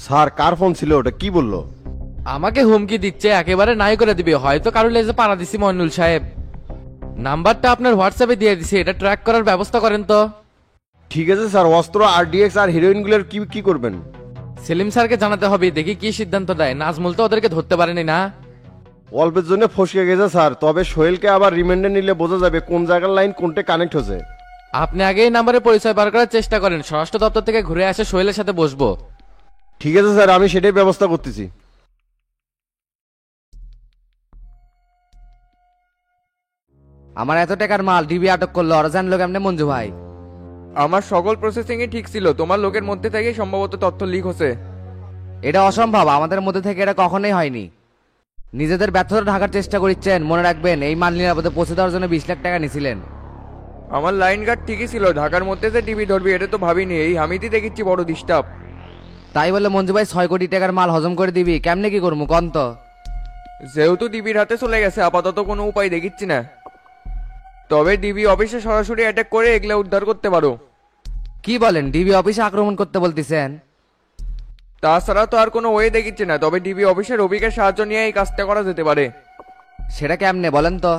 Sir কার phone ছিল ওটা, কি বললো? আমাকে হুমকি দিচ্ছে, একেবারে নাই করে দিবে, হয়তো কারো লেজে পাড়া দিছি মইনুল সাহেব। নাম্বারটা আপনার হোয়াটসঅ্যাপে দিয়ে দিছি, এটা ট্র্যাক করার ব্যবস্থা করেন তো। ঠিক আছে স্যার, অস্ত্র আরডিএক্স আর হিরোইনগুলোর কি কি করবেন? সেলিম স্যারকে জানাতে হবে, দেখি কি সিদ্ধান্ত দেয়। নাজমুল তো ওদেরকে ধরতে পারেনি না। অল্পের জন্য ফসকে গেছে স্যার, তবে সোহেলকে আবার রিমান্ডে নিলে বোঝা যাবে কোন জায়গার লাইন কোনটা কানেক্ট হয়েছে। আপনি আগে এই নাম্বারে পরিচয় বার করার চেষ্টা করেন, স্বরাষ্ট্র দপ্তর থেকে ঘুরে আসে সোহেলের সাথে বসবো। ঠিক আছে স্যার, আমি সেটাই ব্যবস্থা করতেছি। আমার এত টাকার মাল ডিবি আটক করলো, ওরা জানলো কেমনে মঞ্জু ভাই? আমার সকল প্রসেসিং এ ঠিক ছিল, তোমার লোকের মধ্যে থেকে সম্ভবত তথ্য লিক হচ্ছে। এটা অসম্ভব, আমাদের মধ্যে থেকে এটা কখনোই হয়নি। নিজেদের ব্যর্থতা ঢাকার চেষ্টা করছেন। মনে রাখবেন, এই মাল নিরাপদে পৌঁছে দেওয়ার জন্য 20 লাখ টাকা নিয়েছিলেন। আমার লাইন গার্ড ঠিকই ছিল, ঢাকার মধ্যে যে টিভি ধরবি এটা তো ভাবিনি। এই হামিদি দেখিচ্ছি বড় ডিস্টার্ব। তাই বলে মঞ্জু ভাই 6 কোটি টাকার মাল হজম করে দিবি? কেমনে কি করবো কন্ত? যেহেতু ডিবির হাতে চলে গেছে, আপাতত কোনো উপায় দেখিচ্ছি না। তবে ডিবি অফিসে সরাসরি অ্যাটাক করে এগুলা উদ্ধার করতে পারো। কি বলেন, ডিবি অফিসে আক্রমণ করতে বলতেছেন? তাছাড়া তো আর কোনো ওয়ে দেখিচ্ছি না, তবে ডিবি অফিসের রবিকের সাহায্য নিয়ে এই কাজটা করা যেতে পারে। সেটা কেমনে বলেন তো?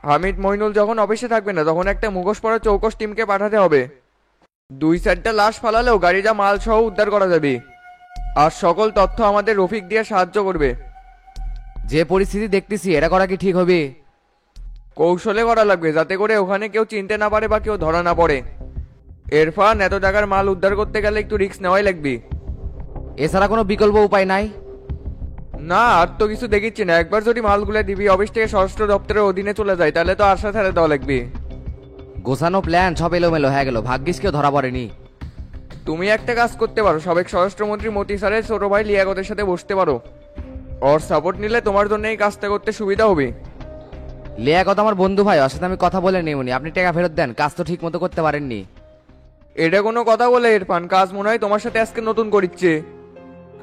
হামিদ মইনুল যখন অফিসে থাকবে না, তখন একটা মুখোশ পরা চৌকস টিমকে পাঠাতে হবে। 2-4টা লাশ ফালালেও গাড়িটা মাল সহ উদ্ধার করা যাবে। আর সকল তথ্য আমাদের রফিক দিয়ে সাহায্য করবে। যে পরিস্থিতি দেখতেছি, এটা করা কি ঠিক হবে? কৌশলে করা লাগবে, যাতে করে ওখানে কেউ চিনতে না পারে বা কেউ ধরা না পড়ে। এরফান, এত টাকার মাল উদ্ধার করতে গেলে একটু রিস্ক নেওয়াই লাগবে। এছাড়া কোনো বিকল্প উপায় নাই? না, আর তো কিছু দেখিচ্ছি না। একবার যদি মালগুলো দিবি অফিস থেকে স্বরাষ্ট্র দপ্তরের অধীনে চলে যায়, তাহলে তো আশা ছেড়ে দেওয়া লাগবে। গোছানো প্ল্যান সব এলোমেলো হয়ে গেল, ভাগ্যিস কেউ ধরা পড়েনি। তুমি একটা কাজ করতে পারো, সাবেক স্বরাষ্ট্রমন্ত্রী মতি স্যারের ছোট ভাই লিয়াকতের সাথে বসতে পারো। ওর সাপোর্ট নিলে তোমার জন্য এই কাজটা করতে সুবিধা হবে। লিয়া কথা আমার বন্ধু ভাই, ওর সাথে আমি কথা বলে নিই। উনি, আপনি টাকা ফেরত দেন, কাজ তো ঠিক মতো করতে পারেননি। এটা কোনো কথা বলে ইরফান? কাজ মনে হয় তোমার সাথে আজকে নতুন করিচ্ছে।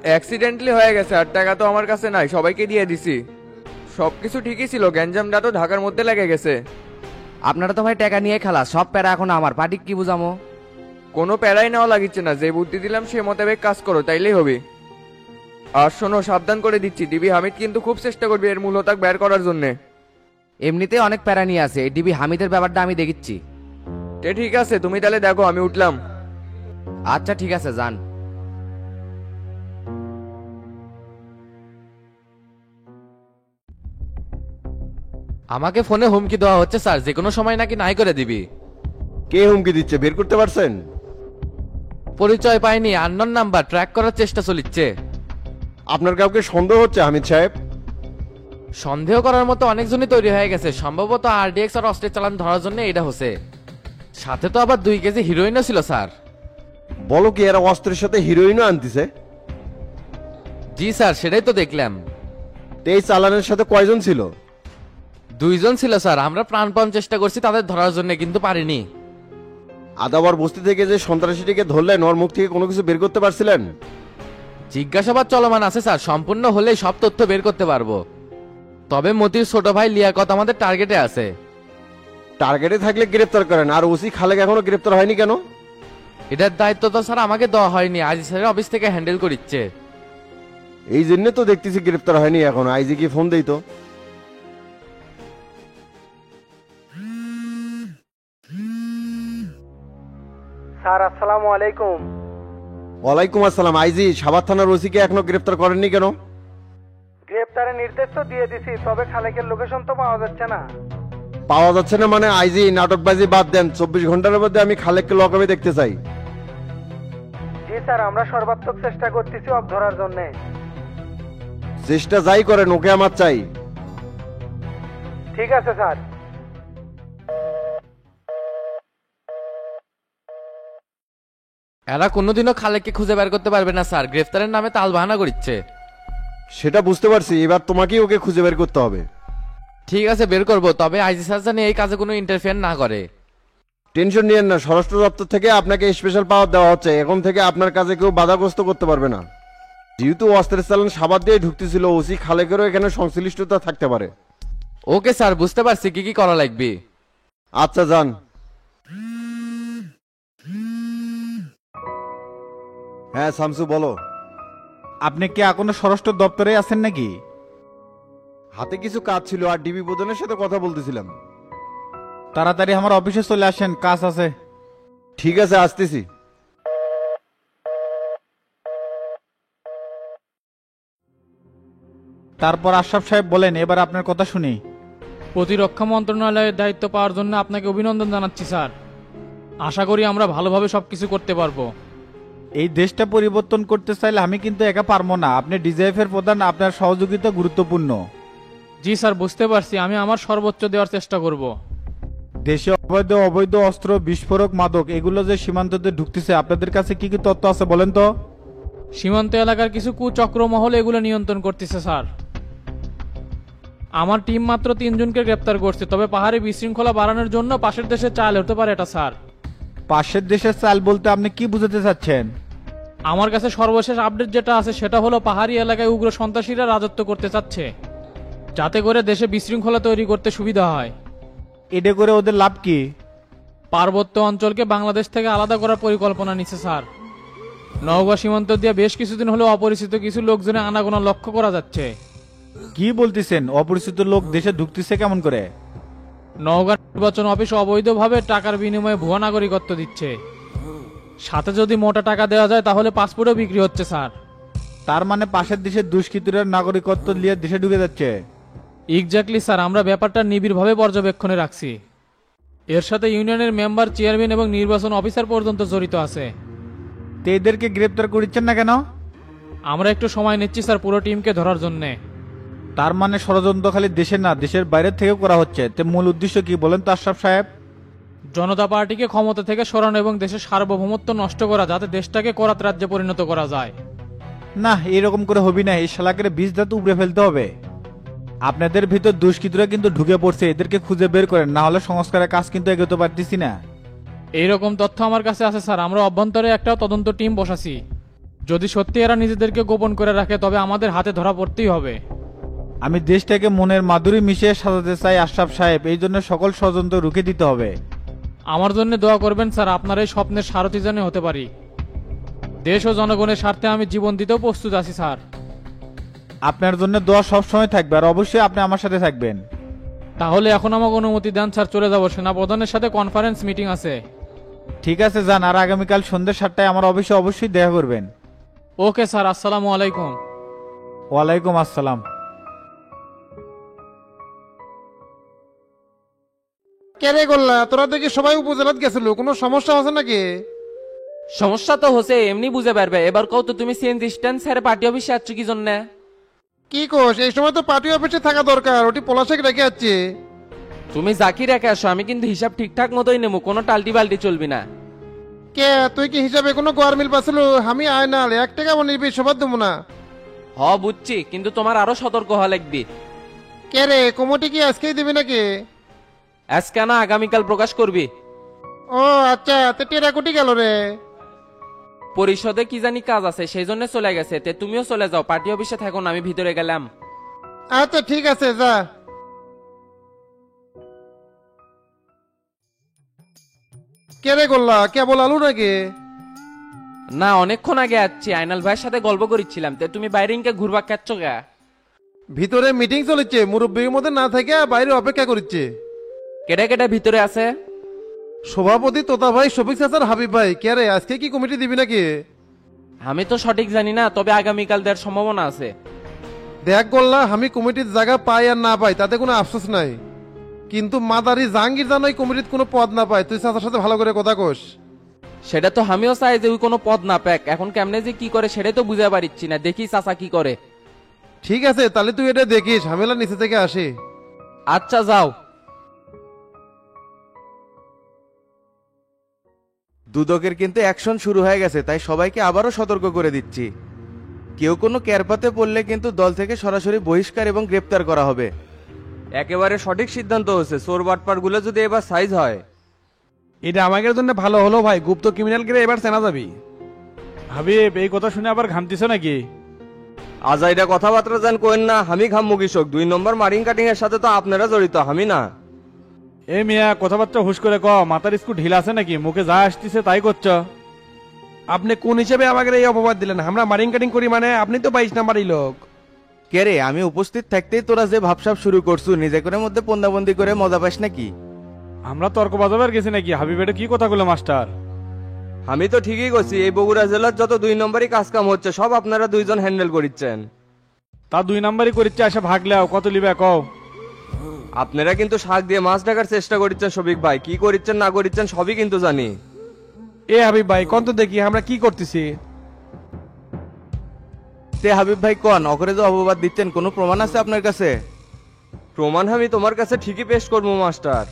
অ্যাক্সিডেন্টলি হয়ে গেছে, আর টাকা তো আমার কাছে নাই, সবাইকে দিয়ে দিছি। সবকিছু ঠিকই ছিল, গ্যাঞ্জামটা তো ঢাকার মধ্যে লেগে গেছে। আপনারা তো ভাই টাকা নিয়ে খেলা, সব প্যারা এখন আমার পার্টি, কি বুঝামো? কোনো প্যারাই নেওয়া লাগিচ্ছে না, যে বুদ্ধি দিলাম সে মোতাবেক কাজ করো, তাইলেই হবে। আর শোনো, সাবধান করে দিচ্ছি, ডিবি হামিদ কিন্তু খুব চেষ্টা করবে এর মূল হোতাক বের করার জন্যে। এমনিতে অনেক প্যারা নিয়ে আছে, এই ডিবি হামিদের ব্যাপারটা আমি দেখিচ্ছি। ঠিক আছে, তুমি তাহলে দেখো, আমি উঠলাম। আচ্ছা ঠিক আছে, যান। আমাকে ফোনে হুমকি দেওয়া হচ্ছে স্যার, যে কোনো সময় নাকি নাই করে দিবি। কে হুমকি দিচ্ছে, বের করতে পারছেন? পরিচয় পাইনি, আননোন নাম্বার, ট্র্যাক করার চেষ্টা চলিচ্ছে। আপনার কাউকে সন্দেহ হচ্ছে হামিদ সাহেব? সন্দেহ করার মতো অনেকজনই তৈরি হয়ে গেছে, সম্ভবত আরডিএক্স আর অস্ত্রের চালান ধরার জন্য এটা হচ্ছে। সাথে তো আবার 2 কেজি হিরোইনও ছিল স্যার। বলো কি, এরা অস্ত্রের সাথে হিরোইনও আনতিছে? জি স্যার, সেটাই তো দেখলাম। তো এই চালানের সাথে কয়জন ছিল? 2 জন ছিল স্যার, আমরা প্রাণপণ চেষ্টা করছি তাদের ধরার জন্য, কিন্তু পারিনি। আদাবার বস্তি থেকে যে সন্ত্রাসীটিকে ধরলেন, ওর মুখ থেকে কোনো কিছু বের করতে পারছিলেন? জিজ্ঞাসাবাদ চলমান আছে স্যার, সম্পূর্ণ হলেই সব তথ্য বের করতে পারবো। তবে মতির ছোট ভাই লিয়াকত আমাদের টার্গেটে আছে। টার্গেটে থাকলে গ্রেপ্তার করেন, আর ওসি খালেক এখনো গ্রেপ্তার হয়নি কেন? এটার দায়িত্ব তো স্যার আমাকে দেওয়া হয়নি, আজ স্যারের অফিস থেকে হ্যান্ডেল করিচ্ছে। এই জন্য তো দেখতেছি গ্রেপ্তার হয়নি এখন। আইজি কি ফোন দেই তো। স্যার আসসালামু আলাইকুম। ওয়ালাইকুম আসসালাম। আইজি, সাভার থানার ওসিকে এখনো গ্রেপ্তার করেননি কেন? গ্রেপ্তারের নির্দেশ তো দিয়ে দিছি, তবে খালেকের লোকেশন তো পাওয়া যাচ্ছে না। পাওয়া যাচ্ছে না মানে? আইজি, নাটকবাজি বাদ দেন, 24 ঘন্টার মধ্যে আমি খালেককে লকআপে দেখতে চাই। জি স্যার, আমরা সর্বাত্মক চেষ্টা করতেছি অফ ধরার জন্য। চেষ্টা যাই করেন, ওকে আমার চাই। ঠিক আছে স্যার। এরা কোনোদিনও খালেককে খুঁজে বের করতে পারবে না স্যার, গ্রেফতারের নামে তালবাহানা করছে। সেটা বুঝতে পারছি, এবার তোমাকেই ওকে খুঁজে বের করতে হবে। ঠিক আছে, বের করবো, তবে আইজি স্যার জানি এই কাজে কোনো ইন্টারফেয়ার না করে। টেনশন নিয়েন না, স্বরাষ্ট্র দপ্তর থেকে আপনাকে স্পেশাল পাওয়ার দেওয়া হচ্ছে। এখন থেকে আপনার কাজে কেউ বাধাগ্রস্ত করতে পারবে না। যেহেতু অস্ত্রের চালান সাবাদ দিয়ে ঢুকতেছিল, ওসি খালেকেরও এখানে সংশ্লিষ্টতা থাকতে পারে। ওকে স্যার, বুঝতে পারছি কি কি করা লাগবে। আচ্ছা যান। হ্যাঁ শামসু বলো। আপনি কি এখনো স্বরাষ্ট্র দপ্তরে আছেন নাকি? হাতে কিছু কাজ ছিল আর ডিবি প্রধানের সাথে কথা বলতেছিলাম। তাড়াতাড়ি আমার অফিসে চলে আসেন, কাজ আছে। ঠিক আছে, আসতেছি। তারপর আশরাফ সাহেব বলেন, এবার আপনার কথা শুনি। প্রতিরক্ষা মন্ত্রণালয়ের দায়িত্ব পাওয়ার জন্য আপনাকে অভিনন্দন জানাচ্ছি স্যার। আশা করি আমরা ভালোভাবে সবকিছু করতে পারবো। এই দেশটা পরিবর্তন করতে চাইলে আমি কিন্তু একা পারবো না, আপনি ডিজিএফ এর প্রধান, আপনার সহযোগিতা গুরুত্বপূর্ণ। জি স্যার, বুঝতে পারছি, আমি আমার সর্বোচ্চ দেওয়ার চেষ্টা করব। দেশে অবৈধ অস্ত্র, বিস্ফোরক, মাদক এগুলো যে সীমান্ততে ঢুকতেছে, আপনাদের কাছে কি কি তথ্য আছে বলেন তো? সীমান্ত এলাকার কিছু কুচক্র মহল এগুলো নিয়ন্ত্রণ করতেছে স্যার। আমার টিম মাত্র 3 জনকে গ্রেপ্তার করছে, তবে পাহাড়ে বিশৃঙ্খলা বাড়ানোর জন্য পাশের দেশে চাল হতে পারে এটা স্যার। পাশের দেশের চাল বলতে আপনি কি বুঝাতে চাচ্ছেন? আমার কাছে সর্বশেষ আপডেট যেটা আছে সেটা হলো পাহাড়ি এলাকায় উগ্র সন্ত্রাসীরা রাজত্ব করতে চাচ্ছে, যাতে করে দেশে বিশৃঙ্খলা তৈরি করতে সুবিধা হয়। এটা করে ওদের লাভ কি? পার্বত্য অঞ্চলকে বাংলাদেশ থেকে আলাদা করার পরিকল্পনা নিচ্ছে স্যার। নওগাঁ সীমান্ত দিয়ে বেশ কিছুদিন হলো অপরিচিত কিছু লোকজনের আনাগোনা লক্ষ্য করা যাচ্ছে। কি বলতেছেন? অপরিচিত লোক দেশে ঢুকতেছে কেমন করে? নওগাঁ নির্বাচন অফিস অবৈধভাবে টাকার বিনিময়ে ভুয়া নাগরিকত্ব দিচ্ছে, সাথে যদি মোটা টাকা দেওয়া যায় তাহলে পাসপোর্টও বিক্রি হচ্ছে স্যার। তার মানে পাশের দেশের দুষ্কৃতীরা নাগরিকত্ব নিয়ে দেশে ঢুকে যাচ্ছে? এক্স্যাক্টলি স্যার, আমরা ব্যাপারটা নিবিড়ভাবে পর্যবেক্ষণে রাখছি। এর সাথে ইউনিয়নের মেম্বার, চেয়ারম্যান এবং নির্বাচন অফিসার পর্যন্ত জড়িত আছে। তো এদেরকে গ্রেপ্তার করছেন না কেন? আমরা একটু সময় নিচ্ছি স্যার পুরো টিমকে ধরার জন্যে। তার মানে ষড়যন্ত্র খালি দেশে না, দেশের বাইরে থেকেও করা হচ্ছে। তে মূল উদ্দেশ্য কি বলেন তো আশরাফ সাহেব? জনতা পার্টিকে ক্ষমতা থেকে সরানো এবং দেশের সার্বভৌমত্ব নষ্ট করা, যাতে দেশটাকে করাত রাজ্যে পরিণত করা যায়। না, এরকম করে হবি না, এই শালাকের বীজ ধাতু উপড়ে ফেলতে হবে। আপনাদের ভিতর দুষ্কৃতীরা কিন্তু ঢুকে পড়ছে, এদেরকে খুঁজে বের করেন, না হলে সংস্কারের কাজ কিন্তু এগোতে পারতেছি না। এইরকম তথ্য আমার কাছে আছে স্যার, আমরা অভ্যন্তরে একটা তদন্ত টিম বসাছি। যদি সত্যি এরা নিজেদেরকে গোপন করে রাখে তবে আমাদের হাতে ধরা পড়তেই হবে। আমি দেশটাকে মনের মাধুরী মিশিয়ে সাজাতে চাই আশরাফ সাহেব, এই জন্য সকল ষড়যন্ত্র রুখে দিতে হবে। আমার জন্য দোয়া করবেন স্যার, আপনার এই স্বপ্নের সারথি যেন হতে পারি। দেশ ও জনগণের স্বার্থে আমি জীবন দিতেও প্রস্তুত আছি স্যার। আপনার জন্য দোয়া সবসময় থাকবে, আর অবশ্যই আপনি আমার সাথে থাকবেন। তাহলে এখন আমাকে অনুমতি দেন স্যার, চলে যাবো। সেনাপ্রধানের সাথে কনফারেন্স মিটিং আছে। ঠিক আছে, যান। আর আগামীকাল সন্ধ্যে 7টায় আমার অফিসে অবশ্যই দেখা করবেন। ওকে স্যার, আসসালামু আলাইকুম। ওয়ালাইকুম আসসালাম। কেরে গোল্লা, তোরা দেখি সবাই উপজেলাত গেছিল, কোনো সমস্যা আছে নাকি? সমস্যা তো হচ্ছে, এমনি বুঝে পারবে। এবার কও তো তুমি সিএনজি স্ট্যান্ড স্যার পার্টি অফিসে আছো কি জন্য? কি কোষ, এই সময় তো পার্টি অফিসে থাকা দরকার, ওটি পলাশেক রেখে যাচ্ছে। তুমি জাকি রেখে আসো, আমি কিন্তু হিসাব ঠিকঠাক মতোই নেবো, কোনো টাল্টি বাল্টি চলবি না। কে তুই কি হিসাবে কোনো গোয়ার মিল পাছিল? আমি আয় না 1 টাকা নিবি, সবার দেবো না। হ বুঝছি, কিন্তু তোমার আরো সতর্ক হওয়া লাগবে। কে রে, কমিটি কি আজকেই দিবি নাকি? আজকে না, আগামীকাল প্রকাশ করবি। ও আচ্ছা, তো টেরা কোটি গেল রে? পরিষদে কি জানি কাজ আছে, সেই জন্য চলে গেছে। তে তুমিও চলে যাও, পার্টি অফিসে থাকো না, আমি ভিতরে গেলাম। আচ্ছা ঠিক আছে, যা। কে রে গোল্লা, কেবল আলু নাকি? না, অনেকক্ষণ আগে আসছি, আইনাল ভাইয়ের সাথে গল্প করছিলাম। তে তুমি বাইরে ইনকে ঘুরবা কাচ্ছ গা? ভিতরে মিটিং চলেছে, মুরব্বীর মধ্যে না থেকে বাইরে অপেক্ষা করছে। কেটে কেটে ভিতরে আছে? সভাপতি তোতা ভাই, শফিক চাচার হাবিব ভাই। কে রে, আজকে কি কমিটি দিবি নাকি? আমি তো সঠিক জানি না, তবে আগামীকাল দেওয়ার সম্ভাবনা আছে। দেখ গোল্লা, আমি কমিটির জায়গা পাই আর না পাই তাতে কোনো আফসোস নাই, কিন্তু মাদারি জাহাঙ্গীর জানো কমিটির কোনো পদ না পায়। তুই চাচার সাথে ভালো করে কথা কোস। সেটা তো আমিও চাই যে ওই কোনো পদ না পাক। এখন কেমনে যে কি করে সেটাই তো বুঝতে পারছি না, দেখি চাচা কি করে। ঠিক আছে, তাহলে তুই এটা দেখিস, ঝামেলা নিচে থেকে আসে। আচ্ছা যাও। দুদকের কিন্তু অ্যাকশন শুরু হয়ে গেছে, তাই সবাইকে আবারও সতর্ক করে দিচ্ছি। কেউ কোনো ক্যারপাতে পড়লে কিন্তু দল থেকে সরাসরি বহিষ্কার এবং গ্রেপ্তার করা হবে। একেবারে সঠিক সিদ্ধান্ত হচ্ছে, চোর বাটপার গুলো যদি এবার সাইজ হয়। এটা আমাদের জন্য ভালো হলো ভাই, গুপ্ত ক্রিমিনাল গিরে এবার চেনা যাবি। হাবিব, এই কথা শুনে আবার ঘামতিছ নাকি? আজাইরা কথাবার্তা যেন কোয়েন না, আমি ঘাম্মু কৃষক। 2 নম্বর মারিং কাটিং এর সাথে তো আপনারা জড়িত, আমি না। এ মিয়া, কথাবার্তা হুশ করে ক, মাথার স্কু ঢিল আছে নাকি? মুখে যা আসতেছে তাই করছ। আপনি কোন হিসেবে আমাকে এই অপবাদ দিলেন? আমরা মারিং কাটিং করি মানে? আপনি তো 22 নাম্বারই লোক। কে রে, আমি উপস্থিত থাকতেই তোরা যে ভাবসাব শুরু করছু, নিজে করে মধ্যে পন্দাবন্দি করে মজা পাস নাকি? আমরা তর্ক বাজাবার গেছি নাকি? হাবিবের কি কথা বলে মাস্টার? আমি তো ঠিকই করছি, এই বগুড়া জেলার যত 2 নম্বরই কাজ কাম হচ্ছে সব আপনারা দুইজন হ্যান্ডেল করিচ্ছেন। তা 2 নাম্বারই করিচ্ছে, আসে ভাগলেও কত লিবে কও? আপনারা কিন্তু শাক দিয়ে মাছ ঢাকার চেষ্টা করিচ্ছেন শফিক ভাই, কি করিচ্ছেন না করিচ্ছেন সবই কিন্তু জানি। এ হাবিব ভাই কোন তো দেখি আমরা কি করতেছি। তে হাবিব ভাই কোন অকরে যে অপবাদ দিচ্ছেন, কোনো প্রমাণ আছে আপনার কাছে? প্রমাণ আমি তোমার কাছে ঠিকই পেশ করবো মাস্টার।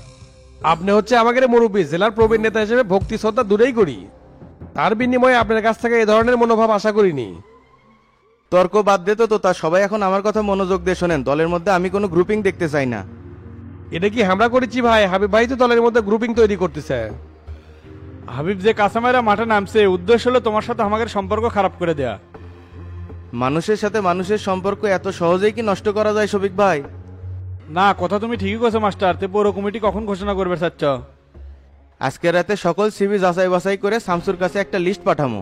আপনি হচ্ছে আমাদের মুরব্বী, জেলার প্রবীণ নেতা হিসেবে ভক্তি শ্রদ্ধা দূরেই করি, তার বিনিময়ে আপনার কাছ থেকে এই ধরনের মনোভাব আশা করিনি। তর্ক বাদ দে তো তা সবাই এখন আমার কথা মনোযোগ দিয়ে শোনেন। দলের মধ্যে আমি কোনো গ্রুপিং দেখতে চাই না। এটা কি আমরা করেছি ভাই? হাবিব ভাই তো দলের মধ্যে গ্রুপিং তৈরি করতেছে। হাবিব যে কাঁচামারা মাঠে নামছে, উদ্দেশ্য হলো তোমার সাথে আমাদের সম্পর্ক খারাপ করে দেয়া। মানুষের সাথে মানুষের সম্পর্ক এত সহজেই কি নষ্ট করা যায় শফিক ভাই? না, কথা তুমি ঠিকই কছো মাস্টার। তে পৌর কমিটি কখন ঘোষণা করবে চাচ্ছ? আজকে রাতে সকল সিবি যাচাই বাছাই করে শামসুর কাছে একটা লিস্ট পাঠামো,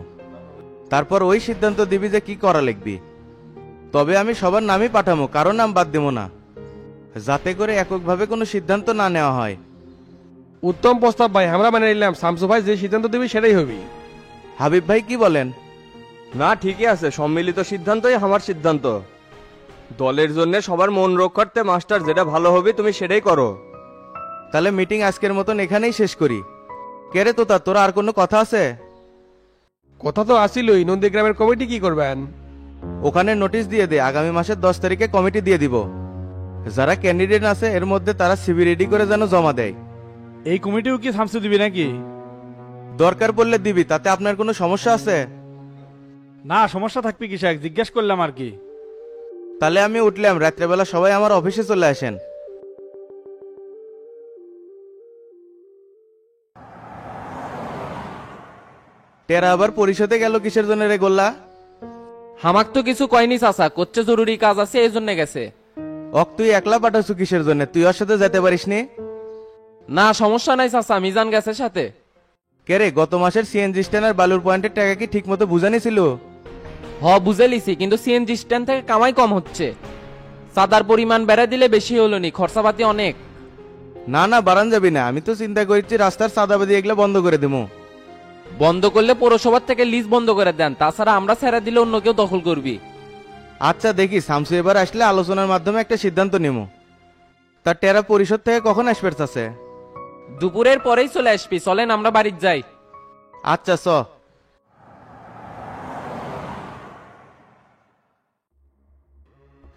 তারপর ওই সিদ্ধান্ত দিবি যে কি করা লিখবি। তবে আমি সবার নামই পাঠামো, কারো নাম বাদ দেবো না, যাতে করে এককভাবে কোনো সিদ্ধান্ত না নেওয়া হয়। উত্তম প্রস্তাব ভাই, আমরা মানে নিলাম। শামসু ভাই যে সিদ্ধান্ত দিবি সেটাই হবে। হাবিব ভাই কি বলেন? না ঠিকই আছে, সম্মিলিত সিদ্ধান্তই আমার সিদ্ধান্ত। দলের জন্য সবার মন রক্ষার্থে মাস্টার যেটা ভালো হবে তুমি সেটাই করো। তাহলে মিটিং আজকের মতন এখানেই শেষ করি। কে রে তোতা, তোরা আর কোনো কথা আছে? কথা তো আসিলই, নন্দীগ্রামের কমিটি কি করবেন? ওখানে নোটিশ দিয়ে দে, আগামী মাসের 10 তারিখে কমিটি দিয়ে দিব। যারা ক্যান্ডিডেট আছে এর মধ্যে তারা সিবি রেডি করে যেন জমা দেয়। এই কমিটিও কি শামসু দিবি নাকি? দরকার পড়লে দিবি, তাতে আপনার কোনো সমস্যা আছে? না, সমস্যা থাকবে কিসে, জিজ্ঞেস করলাম আর কি। তাহলে আমি উঠলাম, রাত্রেবেলা সবাই আমার অফিসে চলে আসেন। টেরা আবার পরিষদে গেল কিসের জন্য রে গোল্লা? হামাক তো কিছু কয়নি চাচা, করছে জরুরি কাজ আছে এই জন্য গেছে। অক তুই একলা পাঠাচ্ছু কিসের জন্য? তুই ওর সাথে যেতে পারিস নি? না সমস্যা নাই চাচা, মিজান গেছে সাথে। কে রে, গত মাসের সিএনজি স্ট্যান্ড আর বালুর পয়েন্টের টাকা কি ঠিক মতো বুঝানি ছিল? বুঝে লিছি, কিন্তু সিএনজি স্ট্যান্ড থেকে কামাই কম হচ্ছে। চাঁদার পরিমাণ বেড়ে দিলে বেশি হলো নি, খরচাপাতি অনেক। না না, বাড়ান যাবি না। আমি তো চিন্তা করছি রাস্তার চাঁদাবাদি এগুলো বন্ধ করে দেবো। বন্ধ করলে পৌরসভার থেকে লিজ বন্ধ করে দেন, তাছাড়া আমরা ছেড়ে দিলে অন্য কেউ দখল করবি। আচ্ছা দেখি, শামসু এবার আসলে আলোচনার মাধ্যমে একটা সিদ্ধান্ত নেব। তার টেরা পরিষদ থেকে কখন আসবে আছে? দুপুরের পরেই চলে আসবি, চলেন আমরা বাড়ির যাই। আচ্ছা চ।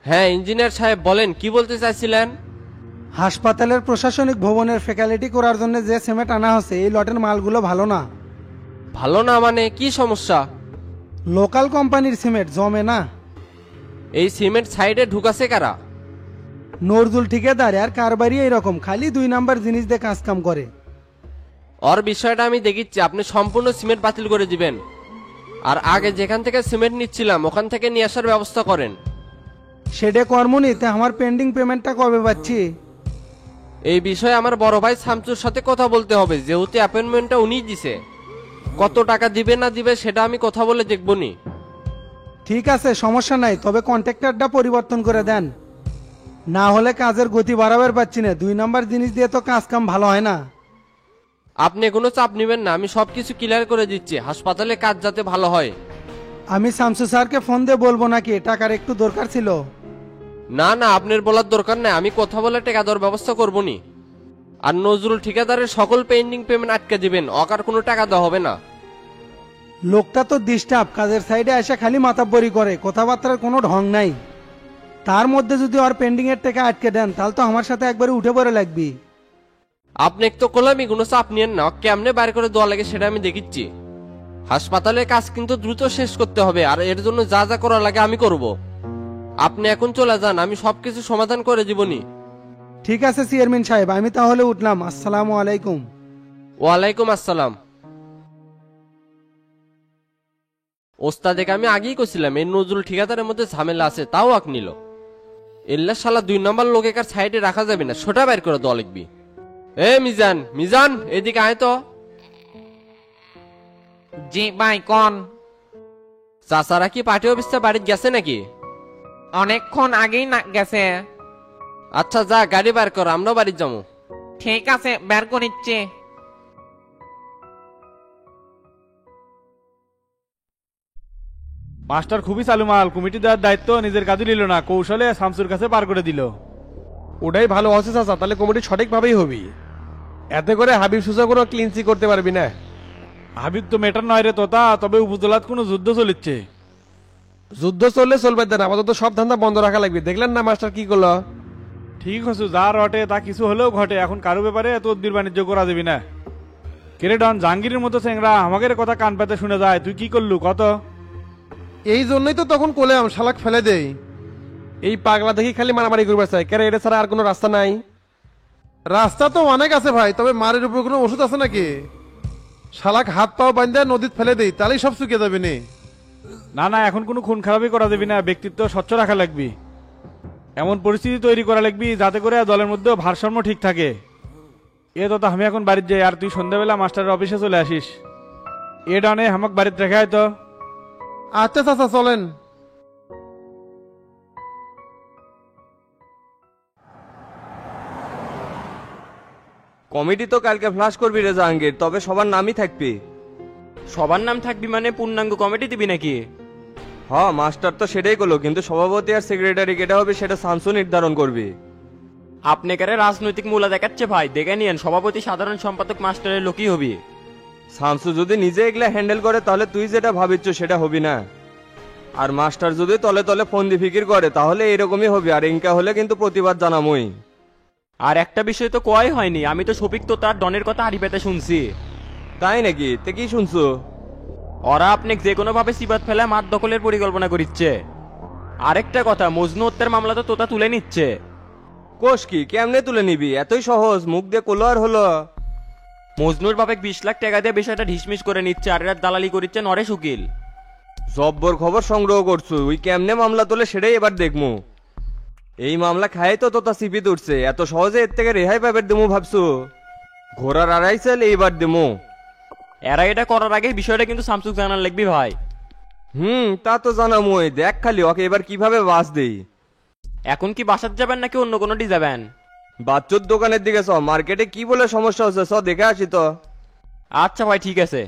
হ্যাঁ ইঞ্জিনিয়ার সাহেব বলেন, কি বলতে চাইছিলেন? হাসপাতালের প্রশাসনিক ভবনের ফ্যাকাল্টি করার জন্য যে সিমেন্ট আনা হচ্ছে এই লটের মালগুলো ভালো না। ভালো না মানে কি সমস্যা? লোকাল কোম্পানির সিমেন্ট জমে না। এই সিমেন্ট সাইডে ঢুকাছে কারা? নজরুল ঠিকাদার আর কারবারি এরকম খালি 2 নাম্বার জিনিস দিয়ে কাজ কাম করে। ওর বিষয়টা আমি দেখিচ্ছি, আপনি সম্পূর্ণ সিমেন্ট বাতিল করে দিবেন। আর আগে যেখান থেকে সিমেন্ট নিচ্ছিলাম ওখান থেকে নিয়ে আসার ব্যবস্থা করেন। সেটা কর্ম নিতে আমার পেন্ডিং পেমেন্টটা কবে পাচ্ছি? এই বিষয়ে আমার বড় ভাই শামসুর সাথে কথা বলতে হবে, যেহেতু অ্যাপয়েন্টমেন্টটা উনিই দিছে। কত টাকা দিবে না দিবে সেটা আমি কথা বলে দেখবনি। ঠিক আছে, সমস্যা নাই, তবে কন্ট্রাক্টরটা পরিবর্তন করে দেন, না হলে কাজের গতি বাড়াবার পাচ্ছি না। 2 নাম্বার জিনিস দিয়ে তো কাজ কাম ভালো হয় না। আপনি কোনো চাপ নেবেন না, আমি সবকিছু ক্লিয়ার করে দিচ্ছি, হাসপাতালে কাজ যাতে ভালো হয়। আমি শামসু স্যারকে ফোন দিয়ে বলবো নাকি? টাকার একটু দরকার ছিল। না না, আপনার বলার দরকার নাই, আমি কথা বলে টাকা দেওয়ার ব্যবস্থা করবনি। আর নজরুল ঠিকাদারের সকল পেন্ডিং পেমেন্ট আটকে দিবেন, অকার কোনো টাকা দেওয়া হবে না। লোকটা তো ডিস্টার্ব, কাজের সাইডে এসে খালি মাথাবরি করে, কথাবার্তার কোনো ঢং নাই। তার মধ্যে যদি ওর পেন্ডিং এর টাকা আটকে দেন তাহলে তো আমার সাথে একবারে উঠে পড়ে লাগবি। আপনি একটু কোলামি কোনো চাপ নিয়েন না, কেমনে বাইরে করে দেওয়া লাগে সেটা আমি দেখিচ্ছি। হাসপাতালের কাজ কিন্তু দ্রুত শেষ করতে হবে, আর এর জন্য যা যা করা লাগে আমি করব। আপনি এখন চলে যান, আমি সবকিছু সমাধান করে দিবনি। ঠিক আছে চেয়ারম্যান সাহেব, আমি তাহলে উঠলাম। আসসালামু আলাইকুম। ওয়ালাইকুম আসসালাম। ওস্তাদেকে আমি আগেই কছিলাম এই নজরুল ঠিকাদারের মধ্যে ঝামেলা আছে, তাও আঁক নিল। এল্লা শালা 2 নাম্বার লোকে কার সাইডে রাখা যাবে না, সোটা বাইর করে দেওয়া লিখবি। মিজান মিজান এদিকে আয় তো। জি ভাই কোন চাচারা কি পার্টি অফিসে বাড়িতে গেছে নাকি? অনেকক্ষণ আগেই না গেছে। আচ্ছা যা গাড়ি বার কর, আমরা বাড়িতে যাবো। ঠিক আছে বের করিচ্ছে। মাস্টার খুবই চালুমাল, কমিটি দেওয়ার দায়িত্ব নিজের কাজে নিল না, কৌশলে শামসুর কাছে পার করে দিল। ওটাই ভালো আছে চাচা, তাহলে কমিটি সঠিকভাবেই হবি। এতে করে হাবিব সুজা কোনো ক্লিনসি করতে পারবি না। হাবিব তো মেটার নয় রে তোতা, তবে উপজেলাত কোনো যুদ্ধ চলিচ্ছে। যুদ্ধ চললে চলবে দেন, আপাতত সব ধান্দা বন্ধ রাখা লাগবে। দেখলেন না মাস্টার কি করলো? ঠিক আছে, যা রটে তা কিছু হলেও ঘটে, এখন কারো ব্যাপারে তদবির বাণিজ্য করা যাবি না। কেরে ডন জাহাঙ্গীরের মতো চেংরা আমাদের কথা কান পাতে শুনে যায়, তুই কি করলু কত? এই জন্যই তো তখন কোলে শালাক ফেলে দেই। এই পাগলা দেখি খালি মারামারি করবে চাই, কেন এটা ছাড়া আর কোনো রাস্তা নাই? রাস্তা তো অনেক আছে ভাই, তবে মারের উপর কোনো ওষুধ আছে নাকি? শালাক হাত পাও বান্ধে নদীত ফেলে দেই, তাহলেই সব শুকিয়ে যাবে নি। না না, এখন কোনো খুন খারাপই করা যাবি না, ব্যক্তিত্ব স্বচ্ছ রাখা লাগবি। এমন পরিস্থিতি তৈরি করা লাগবি যাতে করে দলের মধ্যে ভারসাম্য ঠিক থাকে। এ তো আমি এখন বাড়িতে যাই, আর তুই সন্ধ্যাবেলা মাস্টারের অফিসে চলে আসিস। এ ডনে আমাকে বাড়িতে রেখে আয় তো। আচ্ছা চাচা চলেন। কমিটি তো কালকে ফ্লাশ করবি রে জাহাঙ্গীর, তবে সবার নামই থাকবি। সবার নাম থাকবি মানে পূর্ণাঙ্গ কমিটি দিবি নাকি? হ্যাঁ মাস্টার তো সেটাই করলো, কিন্তু সভাপতি আর সেক্রেটারি কেটা হবে সেটা শামসু নির্ধারণ করবি। আপনি কারে রাজনৈতিক মূলা দেখাচ্ছে ভাই, দেখে নিয়েন সভাপতি সাধারণ সম্পাদক মাস্টারের লোকই হবি। শামসু যদি নিজে এগুলা হ্যান্ডেল করে তাহলে তুই যেটা ভাবিচ্ছ সেটা হবি না। আর মাস্টার যদি তলে তলে ফন্দি ফিকির করে তাহলে এরকমই হবে, আর ইনকা হলে কিন্তু প্রতিবাদ জানামই। আর একটা বিষয় তো কয় হয়নি, আমি তো শফিক তো তার ডনের কথা হাড়ি পেতে শুনছি। তাই নাকি? তে কি শুনছো? ওরা আপনি যে কোনো ভাবে সিবাত ফেলে মাঠ দখলের পরিকল্পনা করিচ্ছে। আরেকটা কথা, মজনু হত্যার মামলা তো তোতা তুলে নিচ্ছে। কোষ কি কেমনে তুলে নিবি? এতই সহজ, মুখ দিয়ে কোলো আর হলো। মজনুর বাপে 20 লাখ টাকা দিয়ে বিষয়টা ঢিসমিস করে নিচ্ছে, আর এরা দালালি করিচ্ছে নরেশ উকিল। জব্বর খবর সংগ্রহ করছো, ওই কেমনে মামলা তোলে সেটাই এবার দেখমু। এই মামলা খায় তো তোতা সিপি তুলছে, এত সহজে এর থেকে রেহাই পাবে দেমু ভাবছো? ঘোড়ার আড়াইশাল এইবার দেমু। এরা এটা করার আগে বিষয়টা কিন্তু শামসুক জানার লাগবি ভাই। তা তো জানামই, দেখ খালি ওকে এবার কিভাবে বাস দেই। এখন কি বাসাত যাবেন নাকি অন্য কোনোটি যাবেন? বাচ্চুর দোকানের দিকে চ, মার্কেটে কি বলে সমস্যা হচ্ছে চ দেখে আসি তো। আচ্ছা ভাই ঠিক আছে।